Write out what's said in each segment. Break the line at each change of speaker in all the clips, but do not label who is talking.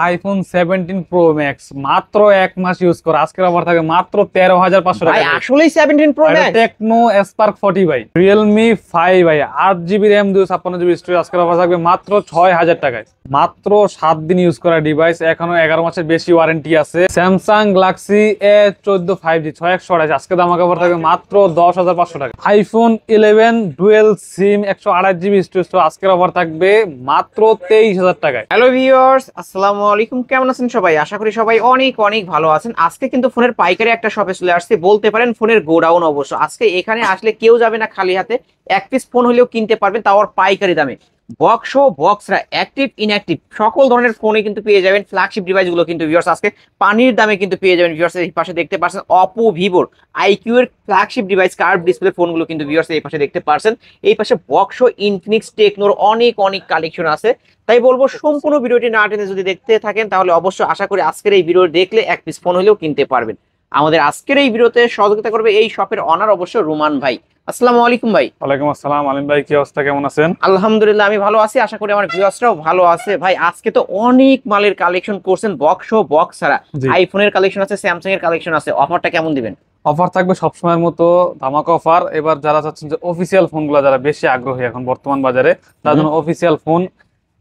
IPhone 17 pro max মাত্র এক মাস use করে আজকের অফার থাকে মাত্র 13,500 টাকা।
ভাই আসলেই 17 প্রো ম্যাক্স
টেকনো স্পার্ক 40 ভাই, রিয়েলমি 5 ভাই, 8GB RAM 256GB স্টোরেজ, আজকের অফার থাকবে মাত্র 6,000 টাকায়। মাত্র 7 দিন ইউজ করা ডিভাইস, এখনো 11 মাসের বেশি ওয়ারেন্টি আছে। স্যামসাং গ্যালাক্সি A14 5G 6128, আজকে দাম অফার থাকবে মাত্র 10,500 টাকা। আইফোন 11 ডুয়েল সিম 128GB স্টোরেজ, আজকের অফার থাকবে মাত্র 23,000 টাকায়।
হ্যালো ভিউয়ার্স, আসসালামু আলাইকুম। কেমন আছেন সবাই? আশা করি সবাই অনেক অনেক ভালো আছেন। আজকে কিন্তু ফোনের পাইকারি একটা শপে চলে আসছে, বলতে পারেন ফোনের গোডাউন অবশ্য। আজকে এখানে আসলে কেউ যাবে না খালি হাতে, এক পিস ফোন হলেও কিনতে পারবেন, তাও আর পাইকারি দামে। বক্স ও বক্সরা অ্যাক্টিভ ইনঅ্যাক্টিভ সকল ধরনের ফোনে কিন্তু পেয়ে যাবেন। ফ্ল্যাগশিপ ডিভাইসগুলো কিন্তু ভিউয়ার্স আজকে পানির দামে কিন্তু পেয়ে যাবেন। ভিউয়ার্স এই পাশে দেখতে পাচ্ছেন অপো ভিভোর আইকিউ এর ফ্ল্যাগশিপ ডিভাইস কার্ভ ডিসপ্লে ফোনগুলো কিন্তু ভিউয়ার্স এই পাশে দেখতে পাচ্ছেন। এই পাশে বক্স ও ইনফিনিক্স টেকনোর অনেক অনেক কালেকশন আছে। তাই বলবো সম্পূর্ণ ভিডিওটি না টেনে যদি দেখতে থাকেন তাহলে অবশ্যই আশা করি আজকের এই ভিডিও দেখলে এক পিস ফোন হলেও কিনতে পারবেন। আমাদের আজকের এই ভিডিওতে সহযোগিতা করবে এই শপের অনার অবশ্য রুমান ভাই। আসসালামু আলাইকুম ভাই।
ওয়ালাইকুম আসসালাম আলিম ভাই, কি অবস্থা, কেমন আছেন?
আলহামদুলিল্লাহ আমি ভালো আছি, আশা করি আমার ভিউয়ার্সরাও ভালো আছে। ভাই আজকে তো অনেক মালের কালেকশন করছেন, বক্স ও বক্স ছাড়া আইফোনের কালেকশন আছে, স্যামসাং এর কালেকশন আছে। অফারটা কেমন দিবেন?
অফার থাকবে সবসময়ের মতো ধামাকা অফার। এবার যারা চাচ্ছেন যে অফিসিয়াল ফোনগুলো, যারা বেশি আগ্রহী এখন বর্তমান বাজারে, তার জন্য অফিসিয়াল ফোন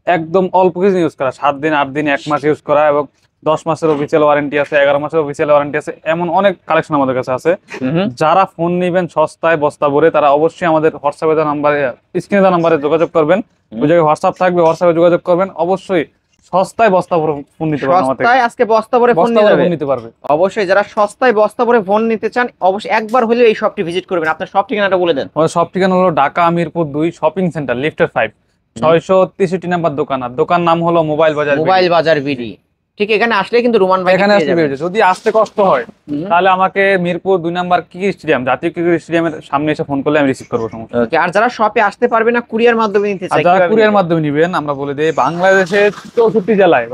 একদম অল্প কিছু ইউজ করা, 7 দিন 8 দিন 1 মাস ইউজ করা, এবং 10 মাসের অফিসিয়াল ওয়ারেন্টি আছে, 11 মাসের অফিসিয়াল ওয়ারেন্টি আছে, এমন অনেক কালেকশন আমাদের কাছে আছে। যারা ফোন নেবেন সস্তায় বস্তা ভরে, তারা অবশ্যই আমাদের হোয়াটসঅ্যাপে দেওয়া নাম্বারে, স্ক্রিনে দেওয়া নাম্বারে যোগাযোগ করবেন। ওই জায়গায় হোয়াটসঅ্যাপ থাকবে, হোয়াটসঅ্যাপে যোগাযোগ করবেন। অবশ্যই সস্তায় বস্তা ভরে ফোন নিতে পারবেন।
সস্তায় আজকে বস্তা ভরে ফোন
নিতে পারবে।
অবশ্যই যারা সস্তায় বস্তা ভরে ফোন নিতে চান অবশ্যই একবার হলেও এই শপটি ভিজিট করবেন। আপনার সব ঠিকানাটা বলে দেন।
আমাদের সব ঠিকানা হলো ঢাকা মিরপুর 2 শপিং সেন্টার, লিফটের 5, 663 নাম্বার দোকান। আর দোকান নাম হলো মোবাইল বাজার
বিডি। ঠিক এখানে আসলে কিন্তু রোমান ভাই
এখানে আসলে পেয়ে যাবে। যদি আসতে কষ্ট হয় তাহলে আমাকে মিরপুর 2 নাম্বার ক্রিকেট স্টেডিয়াম, জাতীয় ক্রিকেট স্টেডিয়ামের সামনে এসে ফোন করলে আমি রিসিভ করবো, সমস্যা।
ওকে। আর যারা শপে আসতে পারবে না, কুরিয়ার মাধ্যমে নিতে চাই,
যারা কুরিয়ার মাধ্যমে নেবেন, আমরা বলে দেই বাংলাদেশের 64 জেলায়,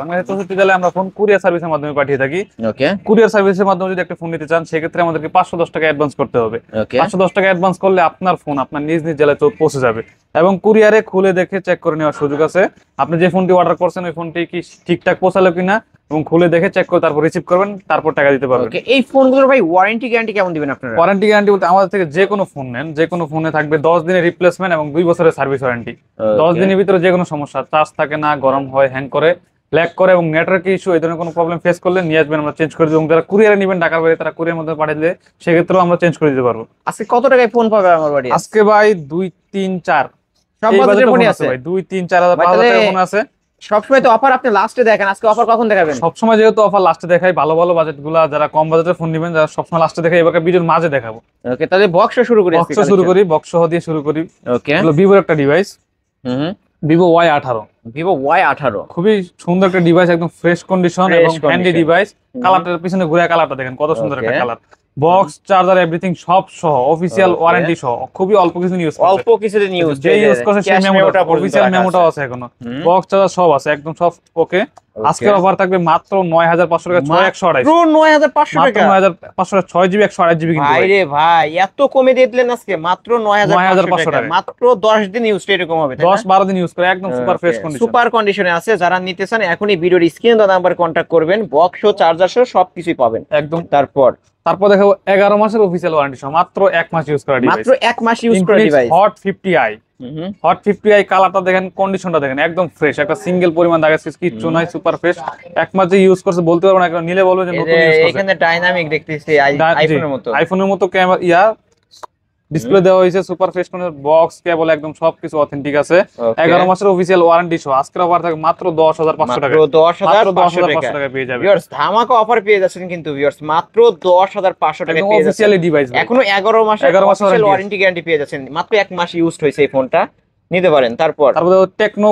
আমরা ফোন কুরিয়ার সার্ভিসের মাধ্যমে পাঠিয়ে থাকি।
ওকে।
কুরিয়ার সার্ভিসের মাধ্যমে যদি একটা ফোন নিতে চান, সেক্ষেত্রে আমাদেরকে 510 টাকা অ্যাডভান্স করতে হবে। 510 টাকা অ্যাডভান্স করলে আপনার ফোন আপনার নিজ নিজ জেলায় পৌঁছে যাবে, এবং কুরিয়ারে খুলে দেখে চেক করে নেওয়ার সুযোগ আছে। আপনি যে ফোনটি অর্ডার করছেন ওই ফোনটি কি ঠিকঠাক পৌঁছালো কিনা, এবং খুলে দেখে চেক করে তারপর রিসিভ করবেন, তারপর টাকা দিতে পারবেন।
এই ফোনগুলোর ভাই ওয়ারেন্টি গ্যারান্টি কেমন দিবেন আপনারা?
ওয়ারেন্টি গ্যারান্টি বলতে আমাদের থেকে যে কোনো ফোন নেন, যে কোনো ফোনে থাকবে 10 দিনের রিপ্লেসমেন্ট এবং 2 বছরের সার্ভিস ওয়ারেন্টি। 10 দিনের ভিতরে যে কোনো সমস্যা, চার্জ থাকে না, গরম হয়, হ্যাং করে, ল্যাগ করে, এবং নেটওয়ার্ক ইস্যু, এই ধরনের কোনো প্রবলেম ফেস করলে নিয়ে আসবেন, আমরা চেঞ্জ করে দেব। এবং যারা কুরিয়ারে নেবেন ঢাকার বাইরে, তারা কুরিয়ার মধ্যে পাঠিয়ে দিলে সেক্ষেত্রেও আমরা চেঞ্জ করে দিতে পারবো।
আজকে কত টাকায় ফোন পাবে আমার বাড়ি?
আজকে ভাই 2 3 4
সব বাজেটের ফোনই আছে
ভাই, 2 3 4 হাজার 5,000 টাকার ফোন আছে।
সবসময় তো অফার আপনি লাস্টে দেখেন, আজকে অফার কখন দেখাবেন?
সবসময় যেহেতু অফার লাস্টে দেখাই, ভালো ভালো বাজেট গুলা, যারা কম বাজেটের ফোন নেবেন, যারা সবসময় লাস্টে দেখাই, এবার ভিডিওর মাঝে দেখাবো।
ওকে, তাহলে বক্স শুরু করি।
বক্স দিয়ে শুরু করি।
ওকে।
ভিভোর একটা device, Vivo Y18।
Vivo Y18
খুবই সুন্দর একটা ডিভাইস, একদম ফ্রেশ কন্ডিশন এবং হ্যান্ডি ডিভাইস। কালারটার পিছনে ঘুরে কালারটা দেখেন কত সুন্দর একটা কালার। বক্স, চার্জার, এভরিথিং সব সহ, অফিশিয়াল ওয়ারেন্টি সহ, খুবই অল্প কিছু ইউজ যে ইউজ করছে সেই মেমোটা, অফিশিয়াল মেমোটাও আছে এখনো, বক্স চার্জার সব আছে, একদম সব ওকে। আজকের অফার থাকবে মাত্র 9,500 টাকা, 6128,
9,500 টাকা,
9,500 6GB 128GB। কিন্তু
আরে ভাই এত কমে দিয়ে দিলেন আজকে, মাত্র 9,500 টাকা। মাত্র 10 দিন ইউজ এরকম হবে,
10-12 দিন ইউজ করে একদম সুপার ফ্রেশ কন্ডিশন,
সুপার কন্ডিশনে আছে। যারা নিতে চান এখনই ভিডিওর স্ক্রিনে দেওয়া নাম্বার কন্টাক্ট করবেন, বক্স ও চার্জার সহ সবকিছুই পাবেন একদম। তারপর
দেখাবো 11 মাসের অফিশিয়াল ওয়ারেন্টি সহ, মাত্র 1 মাস ইউজ করা ডিভাইস,
মাত্র 1 মাস ইউজ করা device.
Hot 50i, hot 50i কালারটা দেখেন, কন্ডিশনটা দেখেন, একদম ফ্রেশ, একটা সিঙ্গেল পরিমাণ দাগ আছে, কিচ্ছু নাই, সুপার ফ্রেশ। 1 মাস যে ইউজ করছে বলতে পারবো না, নিলে বলবো যে নতুন ইউজ করছে।
এখানে ডাইনামিক দেখতেছি আইফোনের মতো
ক্যামেরা, ডিসপ্লে দেওয়া হয়েছে, সুপার ফ্রেশ কোন বক্স, কেবল, একদম সবকিছু অথেন্টিক আছে। 11 মাসের অফিশিয়াল ওয়ারেন্টি সহ আজকের অফার থাকে মাত্র 10,500 টাকা, 10,500 টাকা পেয়ে যাবেন।
ভিউয়ার্স ধামাকা অফার পেয়ে যাচ্ছেন কিন্তু ভিউয়ার্স, মাত্র 10,500 টাকা পেয়ে যাচ্ছেন
অফিশিয়ালি ডিভাইস।
এখনো 11 মাসের ওয়ারেন্টি গ্যারান্টি পেয়ে যাচ্ছেন, মাত্র 1 মাস ইউজড হয়েছে এই ফোনটা, নিতে পারেন। তারপর
Tecno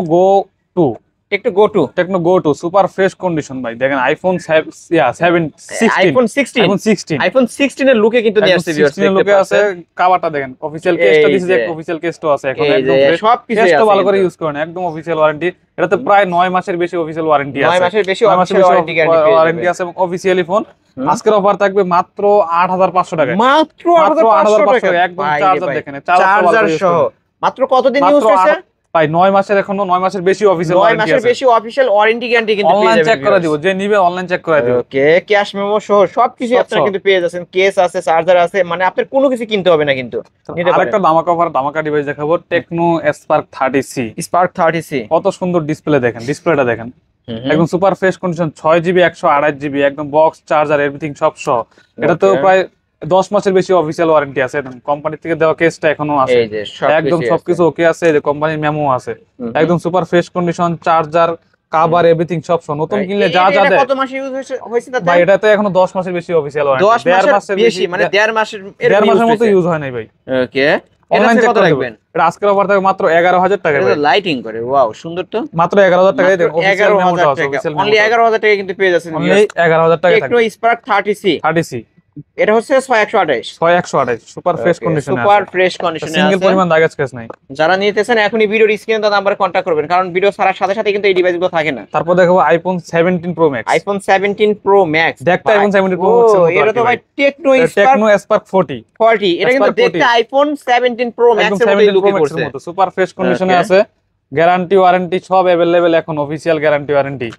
go to super fresh condition ভাই, দেখেন আইফোন 16
এর লুকে কিন্তু নিয়ে আসছে ভিউয়ার্স,
16 এর লুকে আছে, কভারটা দেখেন, অফিশিয়াল কেসটা দিছে, যে অফিশিয়াল কেসটা আছে এখন, একদম
সবকিছু
কেসটা ভালো করে ইউজ করেন, একদম অফিশিয়াল ওয়ারেন্টি। এটাতে প্রায় 9 মাসের বেশি অফিশিয়াল ওয়ারেন্টি আছে,
9 মাসের বেশি অফিশিয়াল
ওয়ারেন্টি আছে, এবং অফিশিয়ালি ফোন। আজকের অফার থাকবে মাত্র 8,500 টাকা,
মাত্র 8,500 টাকা,
একদম চার্জার দেখেন,
চার্জার সহ। মাত্র কতদিন ইউজ হয়েছে?
ভাই 9 মাসের, এখনো 9 মাসের বেশি অফিসিয়াল
9
ওয়ারেন্টি
মাসের
আছে।
বেশি অফিশিয়াল ওয়ারেন্টি গ্যারান্টি কিন্তু পেয়ে
অনলাইন
যাবেন
চেক করে
viewers।
দিব, যে নিবে অনলাইন চেক করে দিব।
ওকে, ক্যাশ মেমো সহ সবকিছু
সব
আপনারা
সহ।
কিন্তু পেয়ে যাচ্ছেন, কেস আছে, চার্জার আছে, মানে আপনার কোনো কিছু কিনতে হবে না কিন্তু, নিতে পারেন।
আরেকটা ধামাকা ডিভাইস দেখাবো, Tecno Spark 30C।
Spark 30C,
কত সুন্দর ডিসপ্লে, দেখেন ডিসপ্লেটা দেখেন, একদম super fresh condition, 6GB 128GB, একদম বক্স চার্জার এভরিথিং সব সহ। এটা তো
Okay.
প্রায় 10 মাসের বেশি অফিসিয়াল ওয়ারেন্টি আছে, একদম কোম্পানি থেকে দেওয়া কেসটা এখনো আছে,
এই যে
একদম সবকিছু ওকে আছে, এই যে কোম্পানির মেমো আছে, একদম super fresh condition, charger cover everything সব সহ। নতুন কিনলে যা যা দেয়
কত মাস ইউজ হয়েছে তাতে?
ভাই, এটা তো এখনো 10 মাসের বেশি অফিসিয়াল
10
ওয়ারেন্টি,
মাসের বেশি, মানে 1.5 মাসের
1.5 মাসের মতো ইউজ হয় নাই ভাই।
ওকে,
অনলাইন চেক
কত
করে
রাখবেন?
দেবেন। এটা আজকের অফার থাকে মাত্র 11,000 টাকায়
এটা
ভাই,
তো লাইটিং করে, ওয়াও সুন্দর তো।
মাত্র 11,000 টাকায় দেখুন অফিসিয়াল মেমোটা
11,000
আছে,
টাকা,
অফিসিয়াল
অনলি 11,000 টাকা কিন্তু পেয়ে যাচ্ছেন
অনলি 11,000 টাকায়
টেকনো
থাকবে।
Spark 30C।
30C
এটা হচ্ছে 6128,
6128 সুপার ফ্রেশ কন্ডিশনে
সুপার ফ্রেশ কন্ডিশনে
সিঙ্গেল
আছে।
পরিমাণ দাগ স্ক্র্যাচ নাই।
যারা নিতেছেন এখনই ভিডিওর স্ক্রিনে দেওয়া নাম্বারে কন্টাক্ট করবেন, কারণ ভিডিও ছাড়ার সাথে সাথে কিন্তু এই ডিভাইসগুলো থাকে না।
তারপর দেখাবো iPhone 17 pro max.
IPhone 17 pro max,
দেখতে আইফোন 17 প্রো ম্যাক্স এর মতো,
এটা তো ভাই টেকনো
টেকনো স্পার্ক 40,
40, এটা কিন্তু
Spark 40
দেখতে আইফোন 17 প্রো
একদম
ম্যাক্স এর মতোই
17
লুকে
প্রো ম্যাক্স
করছে।
এর মতো সুপার ফ্রেশ কন্ডিশনে
Okay.
আছে, গ্যারান্টি ওয়ারেন্টি সব अवेलेबल, এখন অফিসিয়াল গ্যারান্টি ওয়ারেন্টি।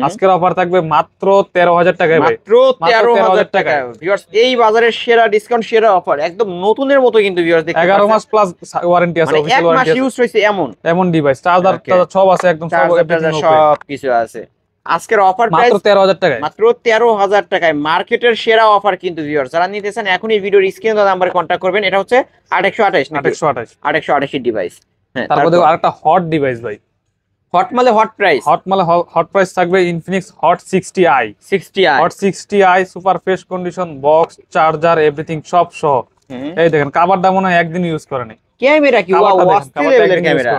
আজকের অফার থাকবে মাত্র 13,000 টাকায় ভাই,
মাত্র 13,000 টাকা। ভিউয়ার্স, এই বাজারের সেরা ডিসকাউন্ট, সেরা অফার, একদম নতুনের মতো কিন্তু ভিউয়ার্স দেখতে
11 মাস প্লাস ওয়ারেন্টি আছে,
মানে এক
অফিসিয়াল
মাস
ওয়ারেন্টি আছে,
ইউজ হইছে এমন
এমন ডিভাইস, চার্জার
Okay.
টার্জার সব আছে, একদম সব
চার্জার
everything okay।
সব কিছু আছে। আজকের অফার প্রাইস
মাত্র 13,000 টাকায়,
মাত্র 13,000 টাকায়, মার্কেটের সেরা অফার কিন্তু ভিউয়ার্স। যারা নিতেছেন এখনই ভিডিওর স্ক্রিনে দেওয়া নাম্বারে কন্টাক্ট করবেন। এটা হচ্ছে 828 নাকি
828।
828 ডিভাইস। হ্যাঁ,
তারপর দেখো আরেকটা হট ডিভাইস ভাই,
হট মালে হট প্রাইস,
হট প্রাইস থাকবে Infinix hot 60i।
60i,
hot 60i super fresh condition, box charger everything সব সহ। এই দেখেন কাভারটা মনে হয় একদিন ইউজ করে নাই,
ক্যামেরা কি ওয়াও, অস্থির লেভেলের ক্যামেরা।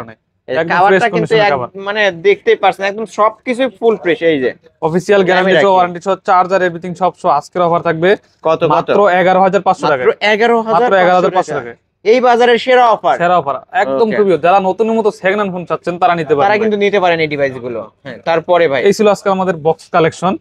একদম
কাভারটা
ফ্রেশ
কিন্তু
কন্ডিশনের কভার,
মানে দেখতেই পারছেন একদম সবকিছু ফুল ফ্রেশ। এই যে
অফিসিয়াল গ্যারান্টি
ক্যামেরা
সহ,
কি?
ওয়ারেন্টি সহ, চার্জার এভরিথিং সব সহ। আজকের অফার থাকবে
কত
মাত্র 11,500 টাকা,
মাত্র 11,500
11,500 টাকা,
এই বাজারের সেরা অফার,
সেরা অফার একদম
Okay.
খুবই। যারা নতুনের মতো সেকেন্ড হ্যান্ড ফোন চাচ্ছেন তারা নিতে
তারা
পারেন
কিন্তু
ভাই।
নিতে পারেন এই ডিভাইস গুলো। হ্যাঁ, তারপরে ভাই
এই ছিল আজকে আমাদের বক্স কালেকশন।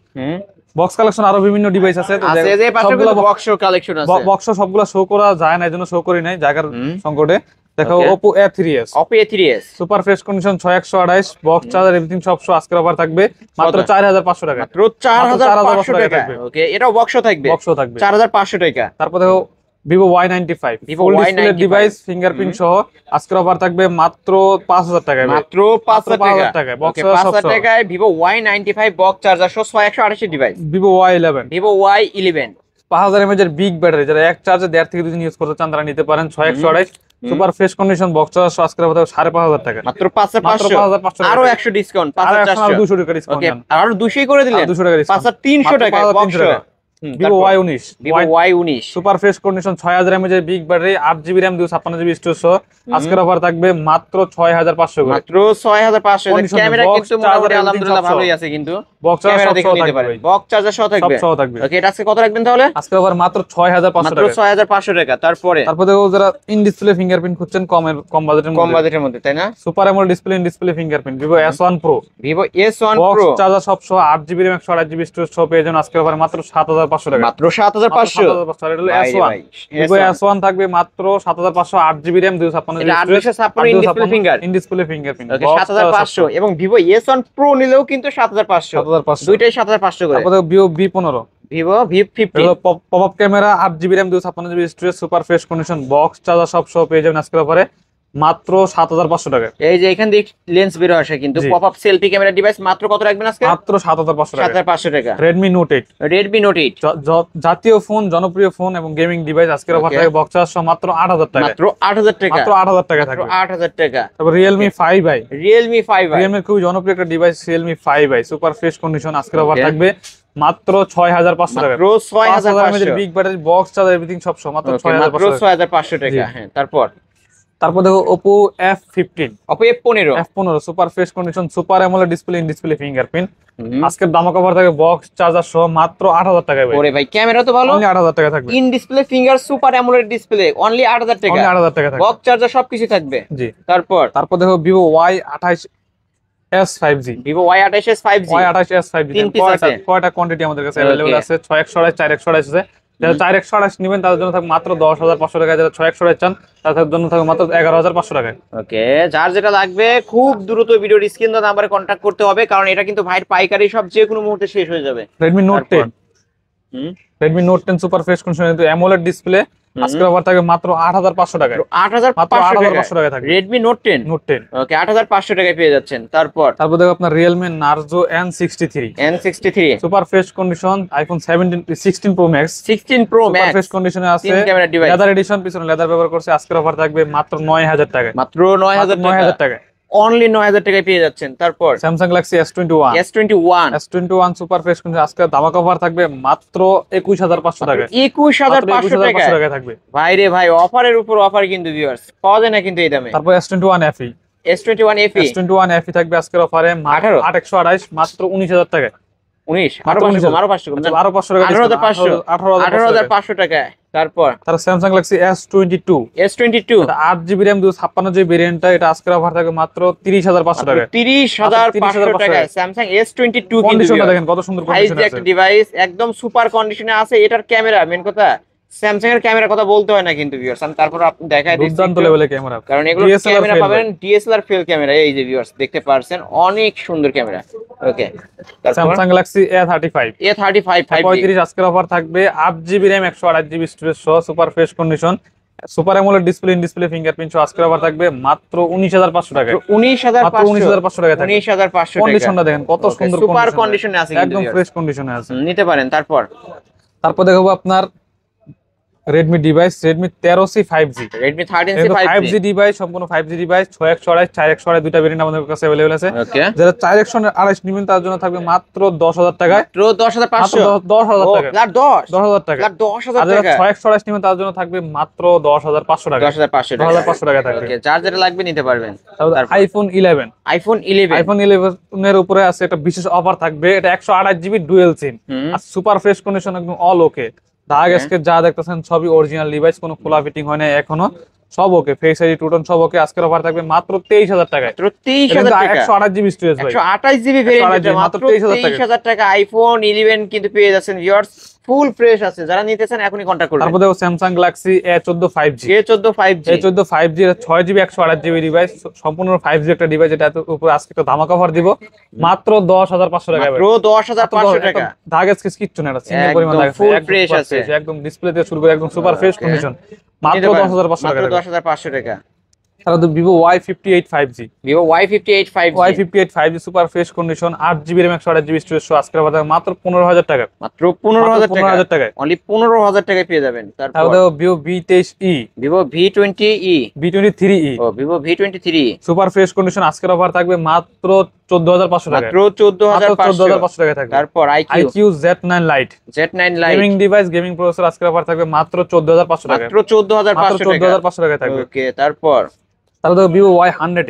বক্স কালেকশন আরো বিভিন্ন ডিভাইস আছে, তো
আছে যে পাশে
সবগুলো
বক্স কালেকশন আছে।
বক্স সবগুলো শো করা যায় না, এজন্য শো করি নাই জায়গার সংকটে। দেখো
Okay.
Oppo A3s
Oppo A3s
super fresh condition 6128, box charger everything সব শো। আজকের অফার থাকবে মাত্র
কত?
4,500 টাকা,
মাত্র 4,500
টাকা
টাকা।
থাকবে।
ওকে, এটাও বক্সও থাকবে,
বক্সও থাকবে।
4,500 টাকা।
তারপর দেখো Vivo Y95
Vivo
full display
Y95
device, fingerprint সহ। আজকের অফার থাকবে মাত্র 5,000 টাকায় ভাই।
মাত্র 5,000
টাকায় বক্স
ওকে,
চার্জার সব
5,000
সহ।
টাকায় Vivo Y95 বক্স চার্জার সহ 128 device.
Vivo Y11
Vivo Y11
5000 mAh এর বিগ ব্যাটারি, যারা এক চার্জে 1.5 থেকে 2 দিন ইউজ করতে চান তারা নিতে পারেন। 6128 super fresh condition box charger সহ। আজকের অফার 5,500 টাকা,
মাত্র
মাত্র
5,500,
5,500
আরো
টাকা।
100 ডিসকাউন্ট,
আর
5,400।
200 টাকা ডিসকাউন্ট
ওকে,
দেন,
আরো 200 করে দিলেন,
200 টাকা ডিসকাউন্ট,
5,300 টাকা box.
Vivo Y19
Vivo Y19
super fresh condition 6000 mAh এর big battery, 8GB RAM 256GB storage সহ। আজকের অফার থাকবে মাত্র 6,500 করে।
মাত্র 6,500।
Condition
ক্যামেরা
box,
কিন্তু
charger,
মোটামুটি
everything
আলহামদুলিল্লাহ
সব সহ।
ভালোই আছে কিন্তু,
বক্স
ক্যামেরা
চার্জার
দেখে
সব
নিতে
থাকবে
পারেন।
ভাই,
বক্স চার্জার সহ
সব
থাকবে,
সহ থাকবে।
ওকে, এটা আজকে কত রাখবেন তাহলে?
আজকের অফার মাত্র 6,500
মাত্র
টাকা।
6,500 টাকা। তারপরে
তারপর দেখো যারা ইন ডিসপ্লে ফিঙ্গারপ্রিন্ট খুঁজছেন কম বাজেটের
কম
মধ্যে,
বাজেটের মধ্যে, তাই না?
Super AMOLED display in display fingerprint Vivo S1 Pro
Vivo S1
box
Pro
charger সব সহ, 8GB RAM 128GB স্টোরেজ সহ পেয়ে যাবেন আজকের অফারে মাত্র 7,500 টাকা।
মাত্র 7,500।
7,500 এটা হলো
ভাই রে
S1
ভাই,
Vivo
S1
S1 থাকবে মাত্র 7,500, 8GB RAM 256GB
এটা 856 in display finger।
In display fingerprint
ওকে, 7,500। এবং Vivo S1 Pro নিলেও কিন্তু 7,500,
7,500।
দুইটাই 7,500 করে।
তারপর দেখো Vivo V15
Vivo V50
pop up camera, 8GB RAM 256GB storage, super fresh condition, box charger সব সহ পেয়ে যাবেন আজকের অফারে মাত্র 7,500 টাকা।
এই যে এখান দিয়ে লেন্স বের আসে কিন্তু,
জি।
Pop up selfie camera device মাত্র কত রাখবেন আজকে?
মাত্র 7,500 টাকা।
7,500 টাকা।
Redmi Note 8
Redmi Note 8
জাতীয় ফোন, জনপ্রিয় ফোন এবং গেমিং ডিভাইস আজকের অফার
Okay.
থাকে বক্স চার্জ সহ মাত্র 8,000 টাকা,
মাত্র 8,000 টাকা।
মাত্র 8,000 টাকা
মাত্র
থাকবে।
8,000 টাকা।
তারপর Realme 5i
Realme 5i
Realme খুবই জনপ্রিয় একটা device, Realme 5i super fresh condition আজকের অফার
Okay.
থাকবে মাত্র 6,500 টাকা।
মাত্র 6,500।
Big battery, box charger everything সব সহ মাত্র
ওকে, মাত্র
6,500 টাকা।
6,500 টাকা।
জি।
হ্যাঁ, তারপর
দেখো Oppo F15
Oppo F15
super fresh condition, super AMOLED display in display fingerprint আজকের দাম কভার থাকে বক্স চার্জার সহ মাত্র 8,000 টাকায় ভাই।
ওরে ভাই, ক্যামেরা তো ভালো,
অনলি 8,000 টাকা থাকবে,
in display finger super AMOLED display only 8,000 টাকা।
অনলি 8,000 টাকা থাকবে।
বক্স চার্জার সবকিছু থাকবে।
জি।
তারপর
দেখো Vivo Y28s 5G
Vivo Y28s 5G
Y28s 5G
তিন piece আছে।
কয়টা কোয়ান্টিটি আমাদের কাছে
Okay.
अवेलेबल আছে? 6 128 4 128 আছে, যারা 4128 নেবেন তাদের জন্য থাকবে মাত্র 10,500 টাকা, যারা 6128 চান তাদের জন্য থাকবে মাত্র 11,500 টাকায়।
ওকে, যার যেটা লাগবে খুব দ্রুত ভিডিওর স্ক্রিন দেওয়া নাম্বারে কন্ট্যাক্ট করতে হবে, কারণ এটা কিন্তু ভাইয়ের পাইকারি সব যে কোনো মুহূর্তে শেষ হয়ে যাবে।
Redmi Note 10, Redmi Note 10 super fresh condition কিন্তু AMOLED ডিসপ্লে, আজকের অফার থাকবে মাত্র 8,500 টাকায়।
8,500
টাকায় থাকবে
Redmi Note 10। ওকে, 8,500 টাকায় পেয়ে যাচ্ছেন। তারপর
দেখো আপনার Realme Narzo N63 super fresh condition, iPhone 16 Pro Max
16 Pro
super
Max
fresh কন্ডিশনে আছে,
তিন ক্যামেরা ডিভাইস,
লেদার এডিশন, পিছনে লেদার ব্যবহার করছে। আজকের অফার থাকবে মাত্র 9,000 টাকায়,
মাত্র 9,000
টাকায়,
অনলি 9,000 টাকায় পেয়ে যাচ্ছেন। তারপর
Samsung Galaxy S21 super fresh condition আজকে ধামাকা অফার থাকবে মাত্র 21,500 টাকায়।
21,500
টাকায় থাকবে।
ভাই রে ভাই, অফারের উপর অফার কিন্তু ভিউয়ার্স, পাওয়া যায় না কিন্তু এই দামে।
তারপর S21 FE থাকবে আজকের অফারে 8,128 মাত্র 19,000 টাকায়।
19 আরো 500 কম,
আরো 500 টাকা,
18,500 টাকা। তারপর
Samsung Galaxy S22 8GB RAM 256GB ভেরিয়েন্টটা, এটা আজকের অফার থাকবে মাত্র 30,500 টাকায়।
30,500 টাকায় Samsung S22
কন্ডিশনটা দেখেন কত সুন্দর কন্ডিশন আছে,
একটা ডিভাইস একদম সুপার কন্ডিশনে আছে। এটার ক্যামেরা, মেন কথা স্যামসাং এর ক্যামেরার কথা বলতে হয় না কিন্তু ভিউয়ার্স, আমি তারপর আপনি দেখাই দিচ্ছি
দুর্দান্ত লেভেলের ক্যামেরা,
কারণ এগুলো ক্যামেরা পাবেন DSLR ফেল ক্যামেরা। এই যে ভিউয়ার্স দেখতে পারছেন, অনেক সুন্দর ক্যামেরা। ওকে,
Samsung Galaxy A35 35 আজকের অফার থাকবে 8GB RAM 128GB স্টোরেজ সহ super fresh condition, super AMOLED display, in display fingerprint সহ আজকের অফার থাকবে মাত্র 19,500 টাকায়।
19,500
টাকায় থাকবে।
19,500 টাকা।
কন্ডিশনটা দেখেন কত সুন্দর,
সুপার কন্ডিশনে আছে,
একদম ফ্রেশ কন্ডিশনে আছে,
নিতে পারেন। তারপর
দেখাবো আপনার Redmi device Redmi 13C 5G,
Redmi 13C
5G device, সম্পূর্ণ 5G ডিভাইস, 6128 4128 দুইটা ভেরিয়েন্ট আমাদের কাছে अवेलेबल আছে।
ওকে,
যারা 4128 নেবেন তার জন্য থাকবে মাত্র 10,000 টাকায়,
মাত্র 10,500
10,000 টাকা,
10,000
টাকা,
10,000
আর যারা
টাকা।
6128 নেবেন তার জন্য থাকবে মাত্র 10,500 টাকা,
10,500
টাকা থাকবে।
ওকে, যার যেটা লাগবে নিতে পারবেন।
iPhone 11 এর উপরে আছে একটা বিশেষ অফার থাকবে, এটা 128GB ডুয়াল সিম আর সুপার ফ্রেশ কন্ডিশন, একদম অল ওকে। আজকে যা দেখতেছেন সবই অরিজিনাল ডিভাইস, কোনো খোলা ফিটিং হয় না এখনো, সব ওকে, ফেস আইডি টুটন সব ওকে। আজকের অফার থাকবে মাত্র 23,000 টাকায়,
মাত্র 23,000 টাকা,
128GB স্টোরেজ ভাই,
128GB ভেরিয়েন্ট মাত্র 23,000 টাকা। iPhone 11 কিন্তু পেয়ে যাচ্ছেন ভিউয়ার্স, ফুল ফ্রেশ আছে। যারা নিতে চান এখনই কন্টাক্ট করুন।
তারপর দেখো Samsung Galaxy A14 5G A14 5G 6GB 128GB device, সম্পূর্ণ 5G একটা ডিভাইস, এটা উপরে আজকে একটা ধামাকা অফার দিব মাত্র 10,500 টাকা,
মাত্র 10,500 টাকা।
দাগ আজকে কিচ্ছু না, এটা সিঙ্গেল পরিমাণ দাগ,
ফুল ফ্রেশ আছে,
একদম ডিসপ্লে থেকে শুরু করে একদম সুপার ফ্রেশ কন্ডিশন, মাত্র 10,500 টাকা,
মাত্র 10,500 টাকা।
তারপর Vivo Y58 5G super fresh condition, 8GB RAM 128GB storage সহ আজকের অফার মাত্র 15,000 টাকা,
মাত্র 15,000 টাকা, অনলি 15,000 টাকায় পেয়ে যাবেন। তারপর
Vivo V23e V23e
Vivo V23
super fresh condition, আজকের অফার থাকবে মাত্র 14,500 টাকা,
মাত্র 14,500
টাকা থাকবে।
তারপর
IQ Z9 Lite gaming device, gaming processor, আজকের অফার থাকবে মাত্র 14,500 টাকা,
মাত্র 14,500
টাকা থাকবে।
ওকে, তারপর
Vivo Y100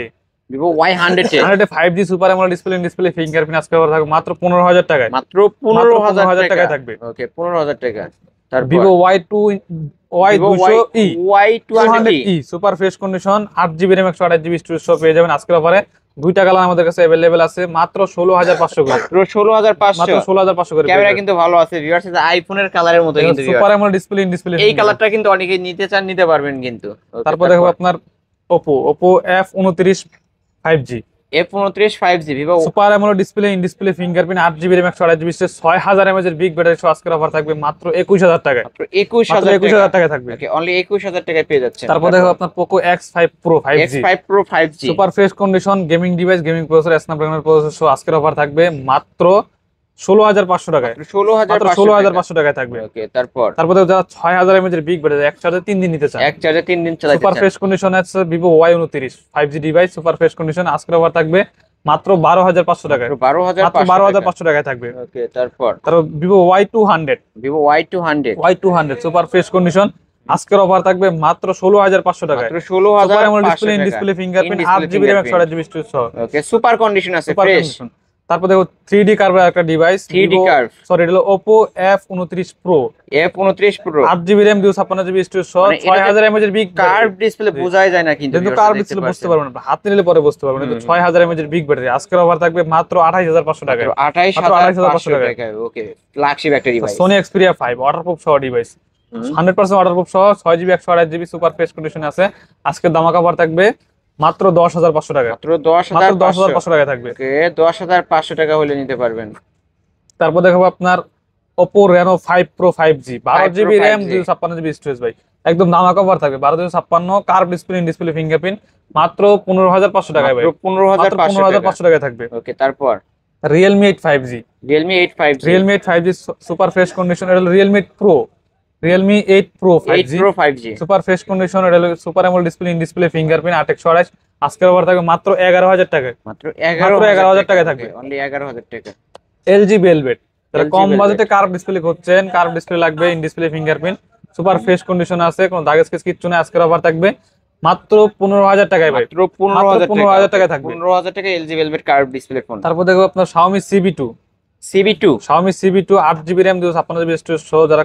5G super AMOLED display fingerprint, আজকের অফার থাকবে মাত্র 15,000 টাকায়,
মাত্র 15,000
টাকায় থাকবে।
ওকে, 15,000 টাকা। তারপর
Vivo Y200e super fresh condition, 8GB RAM 128GB storage সহ পেয়ে যাবেন আজকের অফারে। দুইটা কালার আমাদের কাছে अवेलेबल আছে, মাত্র 16,500 করে,
মাত্র 16,500
করে।
ক্যামেরা কিন্তু ভালো আছে ভিউয়ার্স, এটা আইফোনের কালারের মতো কিন্তু
সুপার AMOLED ডিসপ্লে
এই কালারটা কিন্তু অনেকে নিতে চান, নিতে পারবেন কিন্তু।
তারপর দেখো আপনার Oppo F29 5G
Vivo
super AMOLED display fingerprint, 8GB RAM 128GB storage, 6000 mAh এর বিগ ব্যাটারি সহ আজকের অফার থাকবে মাত্র 21,000 টাকায়,
মাত্র 21,000
টাকা থাকবে।
ওকে, অনলি 21,000 টাকায় পেয়ে যাচ্ছেন।
তারপর দেখো আপনার Poco X5 Pro 5G super fresh condition, gaming device, gaming processor, Snapdragon processor সহ আজকের অফার থাকবে মাত্র 16,500 টাকায়, 16,500 টাকায় থাকবে।
ওকে, তারপর
যারা 6000 mAh এর বিগ ব্যাটারি এক চার্জে 3 দিন নিতে চান,
এক চার্জে 3 দিন চালাতে চান,
সুপার ফ্রেশ কন্ডিশন আছে Vivo Y29 5G device, super fresh condition, আজকের অফার থাকবে মাত্র 12,500 টাকায়, 12,500 টাকায় থাকবে।
ওকে, তারপর
Vivo Y200 super fresh condition, আজকের অফার থাকবে মাত্র 16,500 টাকায়,
মাত্র 16,500
display fingerprint, 8GB RAM 128GB storage সহ।
ওকে, সুপার কন্ডিশন আছে, ফ্রেশ।
তারপর দেখো 3D কার্ভের একটা ডিভাইস,
3D কার্ভ,
সরি এটা হলো Oppo F29 Pro,
F29 Pro,
8GB RAM 256GB storage সহ,
মানে
6000 mAh এর বিগ
কার্ভ ডিসপ্লে বোঝাই যায় না কিন্তু
কিন্তু কার্ভ ডিসপ্লে বুঝতে পারবেন না, হাতে নিলে পরে বুঝতে পারবেন। কিন্তু 6000 mAh এর বিগ ব্যাটারি, আজকের অফার থাকবে মাত্র 28500 টাকায়,
28500 টাকায়। ওকে, ফ্ল্যাগশিপ একটা ডিভাইস,
Sony Xperia 5 ওয়াটারপ্রুফ সহ ডিভাইস, 100% ওয়াটারপ্রুফ সহ, 6GB 128GB সুপার ফ্রেশ কন্ডিশনে আছে। আজকের ধামাকা অফার থাকবে মাত্র 10500 টাকা,
মাত্র 10500
টাকায় থাকবে।
ওকে, 10500 টাকা হলে নিতে পারবেন।
তারপর দেখাবো আপনার Oppo Reno 5 Pro 5G, 12GB RAM 256GB storage ভাই, একদম ধামাকা অফার থাকবে 1256, curve display, in display fingerprint, মাত্র 15500 টাকায় ভাই,
মাত্র
15500 টাকায় থাকবে।
ওকে, তারপর
Realme 8 5G,
Realme 8 5G,
Realme 8 5G super fresh condition, এটা হলো Realme 8 Pro, Realme 8 Pro 5G,
8 Pro 5G,
super fresh condition, এটা হলো super AMOLED display, in display fingerprint, 828। আজকের অফার থাকবে মাত্র 11000 টাকায়,
মাত্র
11000 টাকায় থাকবে।
অনলি 11000 টাকা।
LG Velvet, যারা
LG
কম
Velvet।
বাজেটে কার্ভ ডিসপ্লে খুঁজছেন, কার্ভ ডিসপ্লে লাগবে, in display fingerprint, super fresh condition আছে, কোনো দাগ স্কেচ কিচ্ছু না। আজকের অফার থাকবে মাত্র 15000 টাকায় ভাই,
মাত্র 15000
টাকায় থাকবে।
15000 টাকা LG Velvet curve display phone.
তারপর দেখো আপনার Xiaomi CB2, Xiaomi CB2 8GB RAM 256GB storage সহ, যারা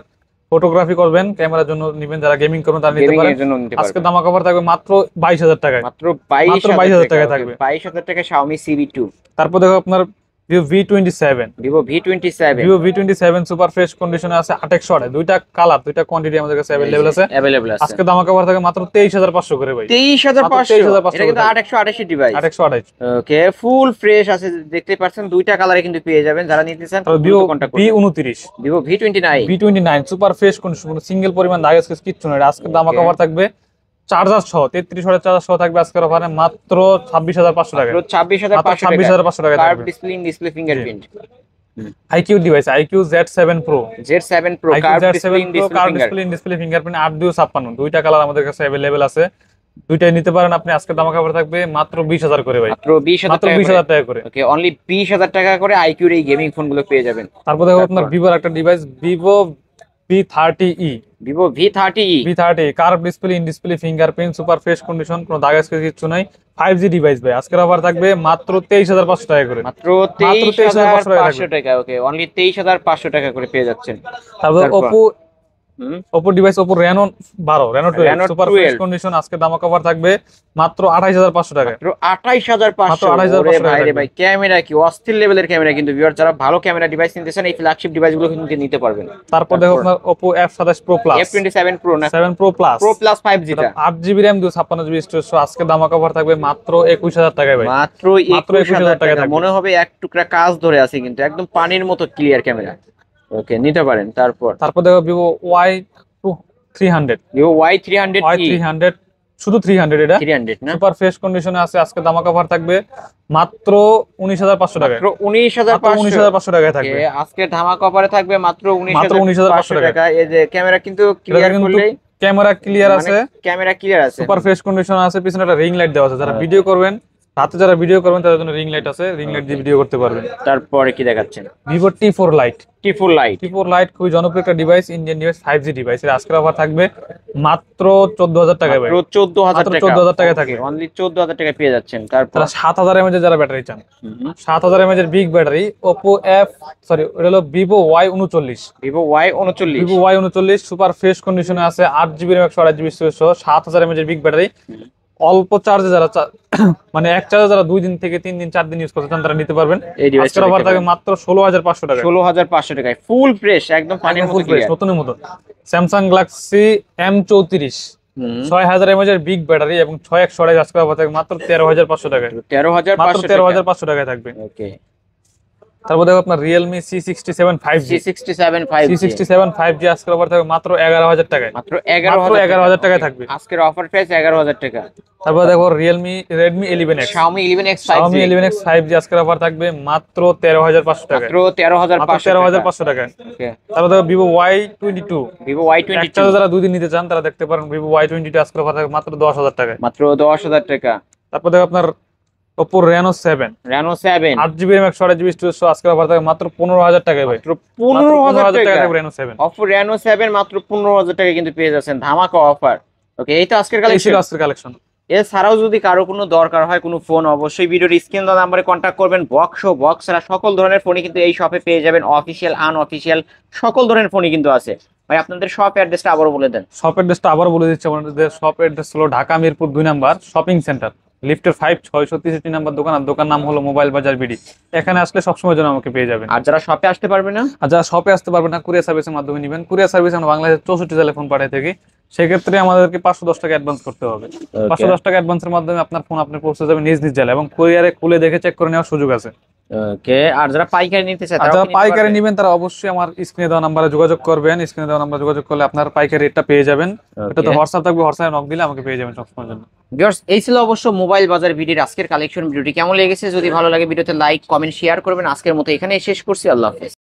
ফটোগ্রাফি করবেন, ক্যামেরার জন্য নেবেন, যারা গেমিং করবেন তারা নিতে
গেমিং
পারেন।
এর জন্য নিতে
আজকে
পারবেন।
ধামাকা অফার থাকবে মাত্র 22000 টাকায়,
মাত্র 22000
টাকায়
টাকা
থাকবে।
22000 টাকা Xiaomi CB2।
তারপর দেখো আপনার Vivo V27,
Vivo V27,
Vivo V27 super fresh কন্ডিশনে আছে, 828, দুইটা কালার, দুইটা কোয়ান্টিটি আমাদের কাছে अवेलेबल আছে।
अवेलेबल আছে।
আজকে ধামাকা অফার থাকে মাত্র 23500 করে ভাই,
23500,
23500
এটা কিন্তু 828 ডিভাইস।
828।
ওকে, ফুল ফ্রেশ আছে, দেখতে পাচ্ছেন দুইটা কালারে কিন্তু পেয়ে যাবেন। যারা নিতে চান
Vivo
কন্টাক্ট করুন।
V29,
Vivo V29
super fresh condition, কোনো সিঙ্গেল পরিমাণ দাগ স্কেচ কিচ্ছু না। আজকে ধামাকা অফার থাকবে চার্জার সহ, 33 ওয়াটের চার্জার সহ থাকবে আজকের অফারে মাত্র 26500 টাকা,
মাত্র 26500 টাকা।
26500 টাকা
কার্ভ
থাকবে।
Display, in display fingerprint.
IQ device, IQ Z7 Pro,
Z7 Pro
IQ
curve
Z7
display, in
Pro
display
curve
finger.
Display, in display fingerprint, 8256, দুইটা কালার আমাদের কাছে अवेलेबल আছে, দুইটাই নিতে পারেন আপনি। আজকে ধামাকা অফার থাকবে মাত্র 20000 করে ভাই,
মাত্র 20000
মাত্র
টাকা।
20000 টাকা করে।
ওকে, অনলি 20000 টাকা করে IQ এর এই গেমিং ফোনগুলো পেয়ে যাবেন।
তারপর দেখো আপনার ভিভোর একটা device, Vivo V30e,
Vivo V30e,
curve display, in display fingerprint, super fresh condition, কোনো দাগ স্কেচ কিছু নাই, 5G ডিভাইস ভাই। আজকের অফার থাকবে মাত্র 23500 টাকা করে,
মাত্র 23500 টাকা। ওকে, অনলি 23500 টাকা করে পেয়ে যাচ্ছেন।
তারপর
তারপর
Oppo device, Oppo Reno 12, Reno 12 super fresh
12
condition, আজকে ধামাকা অফার থাকবে মাত্র 28500 টাকায়,
মাত্র 28500।
মাত্র 28500
ওরে ভাই রে
টাকা।
ভাই, ক্যামেরা কি অস্থির লেভেলের ক্যামেরা কিন্তু। ভিউয়ার, যারা ভালো ক্যামেরা ডিভাইস নিতে চান এই ফ্ল্যাগশিপ ডিভাইসগুলো কিন্তু নিতে পারবেন।
তারপর দেখো আপনার Oppo F27 Pro Plus,
F27 Pro না
7 Pro Plus,
Pro Plus 5G টা,
8GB RAM 256GB স্টোরেজ সহ, আজকে ধামাকা অফার থাকবে মাত্র 21000 টাকায় ভাই,
মাত্র
মাত্র
21000 টাকা।
থাকবে।
মনে হবে এক টুকরা কাজ ধরে আছে, কিন্তু একদম পানির মতো ক্লিয়ার ক্যামেরা। ওকে, নিতে পারেন।
তারপর দেখো Vivo Y300,
Vivo Y300e,
Y300 শুধু 300, এটা
300 না,
সুপার ফ্রেশ কন্ডিশনে আছে। আজকে ধামাকা অফার থাকবে মাত্র 19500 টাকায়,
মাত্র 19500।
19500 টাকায় থাকবে।
আজকে ধামাকা অফারে থাকবে মাত্র
19500
টাকা। এই যে ক্যামেরা কিন্তু ক্লিয়ার করলেই,
ক্যামেরা ক্লিয়ার
মানে
আছে,
ক্যামেরা ক্লিয়ার আছে,
সুপার ফ্রেশ কন্ডিশন আছে, পিছনে একটা রিং লাইট দেওয়া আছে, যারা ভিডিও করবেন, রাতে যারা ভিডিও করবেন তাদের জন্য রিং লাইট আছে, রিং লাইট দিয়ে ভিডিও করতে পারবেন।
তারপরে কি দেখাচ্ছেন?
Vivo T4 Lite,
T4 Lite,
T4 Lite খুবই জনপ্রিয় একটা device, Indian device, 5G device. এর আজকের অফার থাকবে মাত্র 14000 টাকায় ভাই,
মাত্র 14000 টাকা।
14000 টাকায় থাকবে,
অনলি 14000 টাকা পেয়ে যাচ্ছেন। তারপর
তারা 7000 mAh যারা ব্যাটারি চান, 7000 mAh এর বিগ ব্যাটারি, এটা হলো Vivo Y39,
Vivo Y39,
Vivo Y39 super fresh কন্ডিশনে আছে, 8GB RAM 128GB স্টোরেজ সহ, 7000 mAh এর বিগ ব্যাটারি। অল্প চার্জে যারা মানে এক চার্জে যারা 2 দিন থেকে 3 দিন 4 দিন ইউজ করতে চান তারা নিতে পারবেন।
এই ডিভাইসটা
আজকের অফার থাকবে মাত্র 16500 টাকা,
16500 টাকায় ফুল ফ্রেশ, একদম পানির মতো ক্লিয়ার,
নতুনের মতো। Samsung Galaxy M34, 6000 mAh এর বিগ ব্যাটারি এবং 6128, আজকের অফার থাকবে মাত্র 13500 টাকায়,
13500 টাকা।
13500 টাকায় থাকবে।
ওকে,
তারপর দেখো আপনার Realme C67 5G,
C67
5G আজকের অফার থাকবে মাত্র 11000 টাকায়,
মাত্র
মাত্র 11000 টাকায় থাকবে।
আজকের অফার প্রাইস 11000 টাকা।
তারপর দেখো Redmi 11X,
Xiaomi 11X
Xiaomi 11X 5G আজকের অফার থাকবে মাত্র 13500 টাকায়,
মাত্র 13500
টাকায়।
ওকে,
তারপর দেখো Vivo Y22,
Vivo
এক
Y22
চার্জে যারা 2 দিন নিতে চান তারা দেখতে পারেন Vivo Y22 আজকের অফার থাকবে মাত্র 10000 টাকায়।
মাত্র 10000 টাকা।
তারপর দেখো আপনার Oppo Reno 7, 8GB RAM 128GB storage সহ, আজকের অফার থাকবে মাত্র 15000 টাকায় ভাই,
মাত্র 15000 টাকা
থাকবে Reno 7।
Oppo Reno 7 মাত্র 15000 টাকা কিন্তু পেয়ে যাচ্ছেন ধামাকা অফার। ওকে, এই তো আজকের কালেকশন।
আজকের কালেকশন।
এছাড়াও যদি কারো কোনো দরকার হয় কোনো ফোন, অবশ্যই ভিডিওর স্ক্রিন দেওয়া নাম্বারে কন্ট্যাক্ট করবেন। বক্স সকল ধরনের ফোনই কিন্তু এই শপে পেয়ে যাবেন, অফিসিয়াল আনঅফিসিয়াল সকল ধরনের ফোনই কিন্তু আছে। ভাই আপনাদের শপ অ্যাড্রেসটা আবারও বলে দেন।
শপ অ্যাড্রেসটা আবার বলে দিচ্ছি, আমাদের শপ অ্যাড্রেস হলো Dhaka Mirpur 2 number shopping centre, লিফটের 5 663 নাম্বার দোকান, আর দোকান নাম হলো মোবাইল বাজার বিডি। এখানে আসলে সবসময় যেন আমাকে পেয়ে যাবেন।
আর যারা শপে আসতে পারবে না,
আর যারা শপে আসতে পারবে না, কুরিয়ার সার্ভিসের মাধ্যমে নেবেন। কুরিয়ার সার্ভিস আমরা বাংলাদেশের 64 জেলায় ফোন পাঠিয়ে থাকি। সেক্ষেত্রে আমাদেরকে 510 টাকা অ্যাডভান্স করতে হবে। 510 টাকা অ্যাডভান্সের মাধ্যমে আপনার ফোন আপনি পৌঁছে যাবে নিজ নিজ জেলায়, এবং কুরিয়ারে খুলে দেখে চেক করে নেওয়ার সুযোগ আছে।
ওকে। আর যারা পাইকারি নিতে চায়
আর
তারাও
যারা
কি নিতে
পাইকারি
পারবে?
নেবেন তারা অবশ্যই আমার স্ক্রিনে দেওয়া নাম্বারে যোগাযোগ করবেন। স্ক্রিনে দেওয়া নাম্বারে যোগাযোগ করলে আপনার পাইকারি রেটটা পেয়ে যাবেন। এটা তো
Okay.
হোয়াটসঅ্যাপ থাকবে, হোয়াটসঅ্যাপে নক দিলে আমাকে পেয়ে যাবেন সবসময়ের জন্য।
ভিউয়ার্স, এই ছিল অবশ্য মোবাইল বাজার ভিডিওর আজকের কালেকশন। ভিডিওটি কেমন লেগেছে যদি ভালো লাগে ভিডিওতে লাইক কমেন্ট শেয়ার করবেন। আজকের মতো এখানেই শেষ করছি, আল্লাহ হাফেজ।